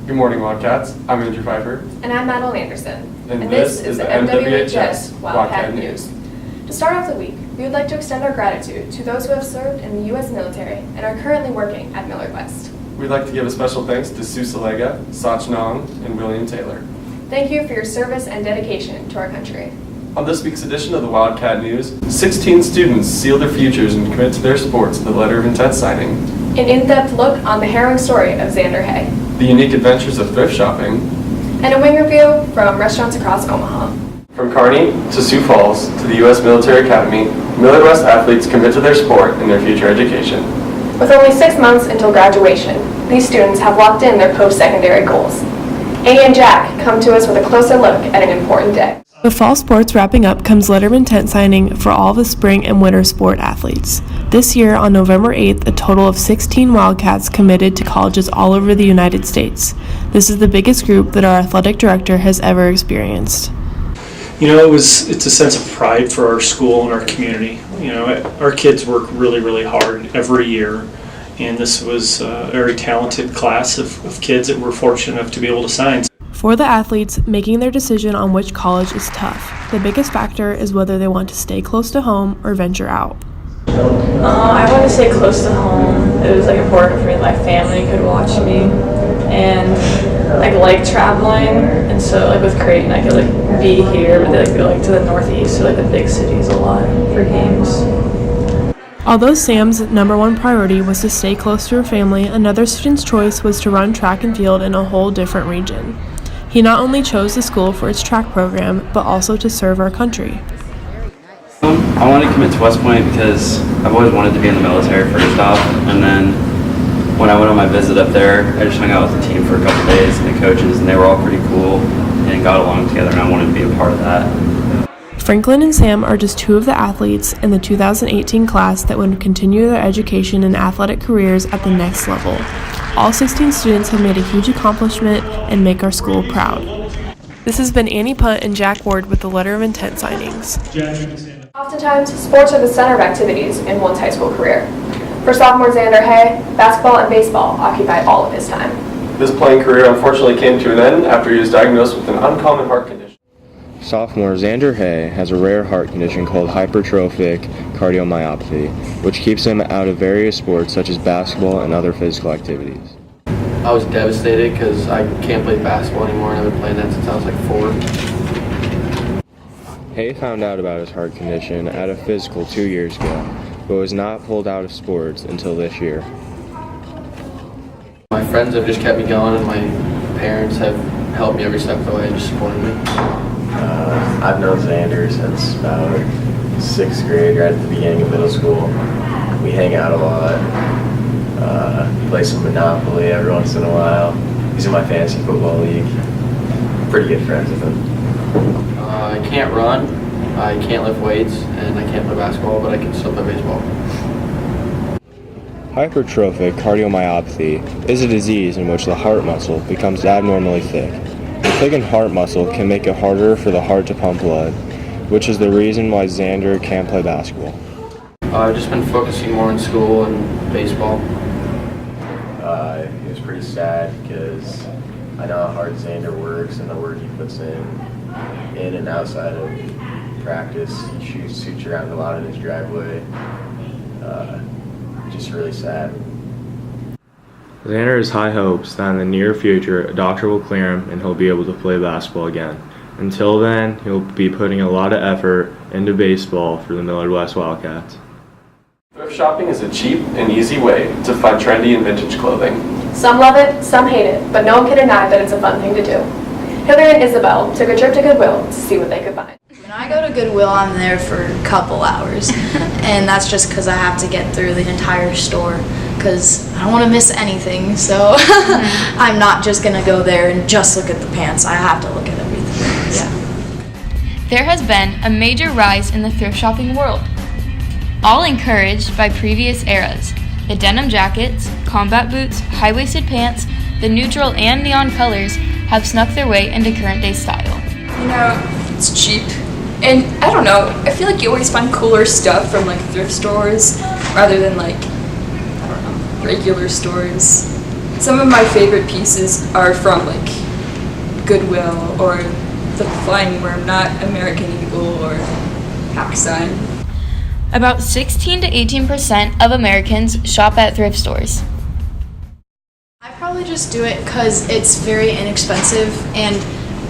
Good morning, Wildcats. I'm Andrew Pfeiffer. And I'm Madeline Anderson. And this is the MWHS Wildcat News. To start off the week, we would like to extend our gratitude to those who have served in the U.S. military and are currently working at Millard West. We'd like to give a special thanks to Sue Salega, Sach Nong, and William Taylor. Thank you for your service and dedication to our country. On this week's edition of the Wildcat News, 16 students seal their futures and commit to their sports with a letter of intent signing. An in-depth look on the harrowing story of Xander Hay. The unique adventures of thrift shopping. And a wing review from restaurants across Omaha. From Kearney to Sioux Falls to the U.S. Military Academy, Millard West athletes commit to their sport and their future education. With only 6 months until graduation, these students have locked in their post-secondary goals. Amy and Jack come to us with a closer look at an important day. With fall sports wrapping up comes letter of intent signing for all the spring and winter sport athletes. This year, on November 8th, a total of 16 Wildcats committed to colleges all over the United States. This is the biggest group that our athletic director has ever experienced. You know, it's a sense of pride for our school and our community. You know, our kids work really, really hard every year, and this was a very talented class of kids that we're fortunate enough to be able to sign. For the athletes, making their decision on which college is tough. The biggest factor is whether they want to stay close to home or venture out. I want to stay close to home. It was important for me that my family could watch me, and I like traveling, and so with Creighton I could be here, but they go to the northeast or the big cities a lot for games. Although Sam's number one priority was to stay close to her family, another student's choice was to run track and field in a whole different region. He not only chose the school for its track program, but also to serve our country. I wanted to commit to West Point because I've always wanted to be in the military first off, and then when I went on my visit up there, I just hung out with the team for a couple days and the coaches, and they were all pretty cool and got along together, and I wanted to be a part of that. Franklin and Sam are just two of the athletes in the 2018 class that would continue their education and athletic careers at the next level. All 16 students have made a huge accomplishment and make our school proud. This has been Annie Punt and Jack Ward with the letter of intent signings. Oftentimes, sports are the center of activities in one's high school career. For sophomore Xander Hay, basketball and baseball occupy all of his time. This playing career unfortunately came to an end after he was diagnosed with an uncommon heart condition. Sophomore Xander Hay has a rare heart condition called hypertrophic cardiomyopathy, which keeps him out of various sports such as basketball and other physical activities. I was devastated because I can't play basketball anymore, and I've been playing that since I was like 4. Hay found out about his heart condition at a physical 2 years ago, but was not pulled out of sports until this year. My friends have just kept me going, and my parents have helped me every step of the way and just supported me. I've known Xander since about 6th grade, right at the beginning of middle school. We hang out a lot, play some Monopoly every once in a while. He's in my fantasy football league. Pretty good friends with him. I can't run, I can't lift weights, and I can't play basketball, but I can still play baseball. Hypertrophic cardiomyopathy is a disease in which the heart muscle becomes abnormally thick. The thickened heart muscle can make it harder for the heart to pump blood, which is the reason why Xander can't play basketball. I've just been focusing more on school and baseball. It was pretty sad because I know how hard Xander works and the work he puts in and outside of practice. He shoots around a lot in his driveway. Just really sad. Xander has high hopes that in the near future a doctor will clear him and he'll be able to play basketball again. Until then, he'll be putting a lot of effort into baseball for the Millard West Wildcats. Thrift shopping is a cheap and easy way to find trendy and vintage clothing. Some love it, some hate it, but no one can deny that it's a fun thing to do. Hillary and Isabel took a trip to Goodwill to see what they could find. When I go to Goodwill, I'm there for a couple hours, and that's just because I have to get through the entire store because I don't want to miss anything, so I'm not just going to go there and just look at the pants. I have to look at everything. Yeah. There has been a major rise in the thrift shopping world, all encouraged by previous eras. The denim jackets, combat boots, high-waisted pants, the neutral and neon colors have snuck their way into current day style. You know, it's cheap. And I don't know, I feel like you always find cooler stuff from thrift stores rather than I don't know, regular stores. Some of my favorite pieces are from like Goodwill or the Flying Worm, not American Eagle or Pakistan. About 16 to 18% of Americans shop at thrift stores. I probably just do it because it's very inexpensive, and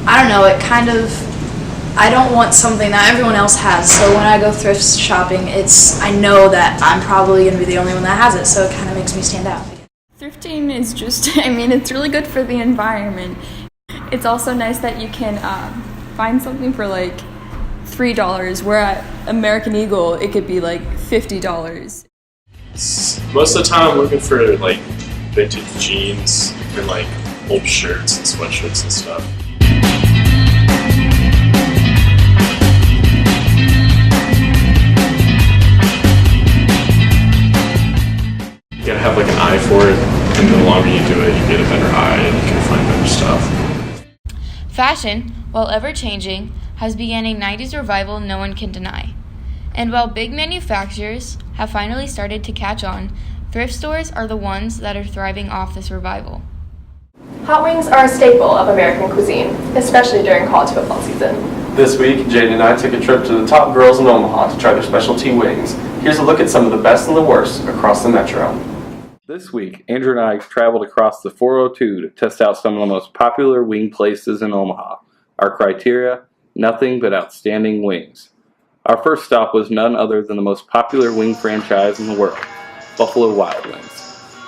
I don't know, it kind of, I don't want something that everyone else has, so when I go thrift shopping, I know that I'm probably going to be the only one that has it, so it kind of makes me stand out. Thrifting is just, it's really good for the environment. It's also nice that you can find something for like $3, where at American Eagle it could be like $50. Most of the time I'm looking for like vintage jeans and like old shirts and sweatshirts and stuff. You gotta have like an eye for it, and the longer you do it, you get a better eye and you can find better stuff. Fashion, while ever-changing, has begun a 90s revival no one can deny. And while big manufacturers have finally started to catch on, thrift stores are the ones that are thriving off this revival. Hot wings are a staple of American cuisine, especially during college football season. This week, Jaden and I took a trip to the top grills in Omaha to try their specialty wings. Here's a look at some of the best and the worst across the metro. This week, Andrew and I traveled across the 402 to test out some of the most popular wing places in Omaha. Our criteria: nothing but outstanding wings. Our first stop was none other than the most popular wing franchise in the world, Buffalo Wild Wings.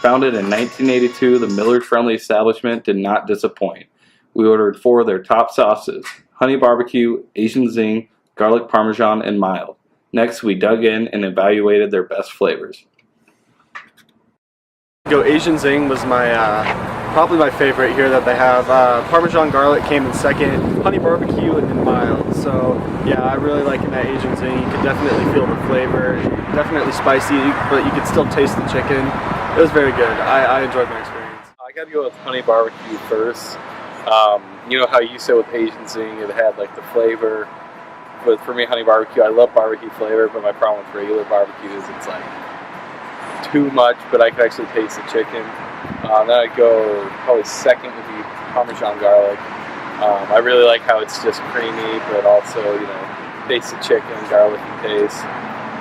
Founded in 1982, the Millard-friendly establishment did not disappoint. We ordered 4 of their top sauces: honey barbecue, Asian zing, garlic parmesan, and mild. Next, we dug in and evaluated their best flavors. Asian zing was probably my favorite here that they have. Parmesan garlic came in second, honey barbecue, and then mild. So yeah, I really like that Asian zing. You could definitely feel the flavor, definitely spicy, but you could still taste the chicken. It was very good. I enjoyed my experience. I gotta go with honey barbecue first. You know how you said with Asian zing, it had like the flavor. But for me, honey barbecue, I love barbecue flavor, but my problem with regular barbecue is it's like too much, but I can actually taste the chicken. Then I'd go probably second would be Parmesan garlic. I really like how it's just creamy, but also, taste the chicken, garlic and taste.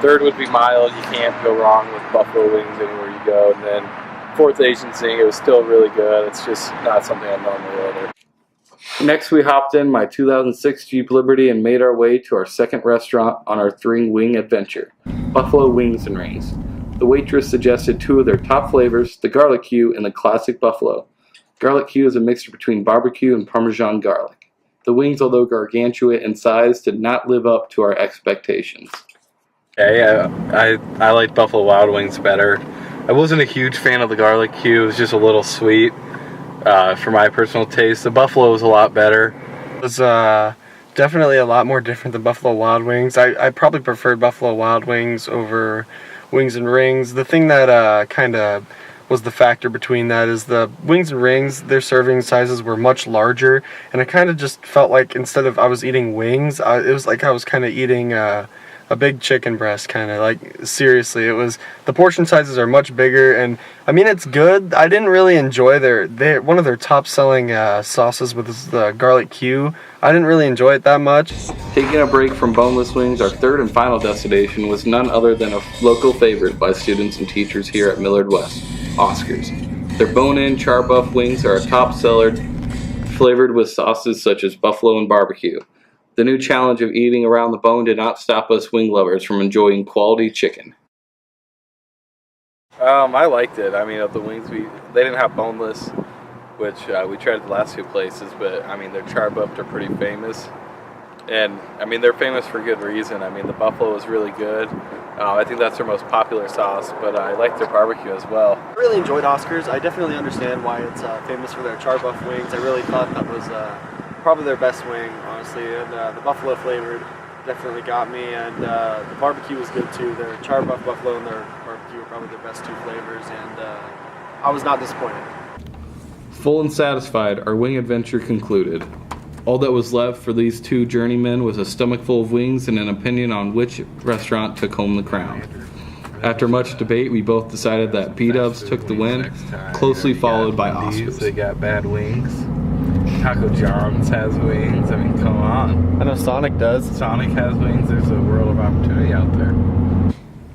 Third would be mild. You can't go wrong with buffalo wings anywhere you go. And then fourth, Asian zing. It was still really good. It's just not something I normally order. Next, we hopped in my 2006 Jeep Liberty and made our way to our second restaurant on our 3-wing adventure, Buffalo Wings and Rings. The waitress suggested 2 of their top flavors, the garlic Q and the classic buffalo. Garlic Q is a mixture between barbecue and Parmesan garlic. The wings, although gargantuan in size, did not live up to our expectations. Yeah, I like Buffalo Wild Wings better. I wasn't a huge fan of the garlic Q. It was just a little sweet for my personal taste. The buffalo was a lot better. It was definitely a lot more different than Buffalo Wild Wings. I probably preferred Buffalo Wild Wings over Wings and Rings. The thing that kind of was the factor between that is the Wings and Rings, their serving sizes were much larger, and I kind of just felt like instead of I was eating wings, it was like I was kind of eating a big chicken breast, kind of like, seriously. It was, the portion sizes are much bigger, and I mean, it's good. I didn't really enjoy one of their top selling sauces with the garlic Q. I didn't really enjoy it that much. Taking a break from boneless wings, our third and final destination was none other than a local favorite by students and teachers here at Millard West, Oscar's. Their bone-in char buff wings are a top seller, flavored with sauces such as buffalo and barbecue. The new challenge of eating around the bone did not stop us wing lovers from enjoying quality chicken. I liked it. I mean, of the wings, they didn't have boneless, which we tried at the last 2 places, but I mean, their char buffed are pretty famous. And I mean, they're famous for good reason. I mean, the buffalo is really good. I think that's their most popular sauce, but I like their barbecue as well. I really enjoyed Oscar's. I definitely understand why it's famous for their char buff wings. I really thought that was probably their best wing, honestly, and the buffalo flavored definitely got me, and the barbecue was good too. Their char buff buffalo and their barbecue were probably their best 2 flavors, and I was not disappointed. Full and satisfied, our wing adventure concluded. All that was left for these 2 journeymen was a stomach full of wings and an opinion on which restaurant took home the crown. After much debate, we both decided that B-Dubs took the win, closely followed by Oscars. They got bad wings. Taco John's has wings. I mean, come on. I know Sonic does. Sonic has wings. There's a world of opportunity out there.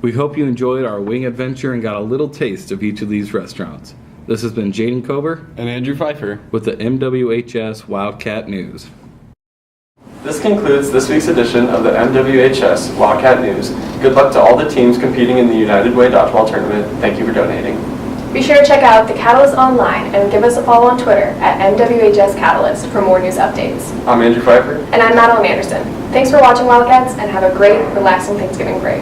We hope you enjoyed our wing adventure and got a little taste of each of these restaurants. This has been Jaden Kober And Andrew Pfeiffer with the MWHS Wildcat News. This concludes this week's edition of the MWHS Wildcat News. Good luck to all the teams competing in the United Way Dodgeball Tournament. Thank you for donating. Be sure to check out the Catalyst online and give us a follow on Twitter at MWHS Catalyst for more news updates. I'm Andrew Pfeiffer. And I'm Madeline Anderson. Thanks for watching Wildcats and have a great, relaxing Thanksgiving break.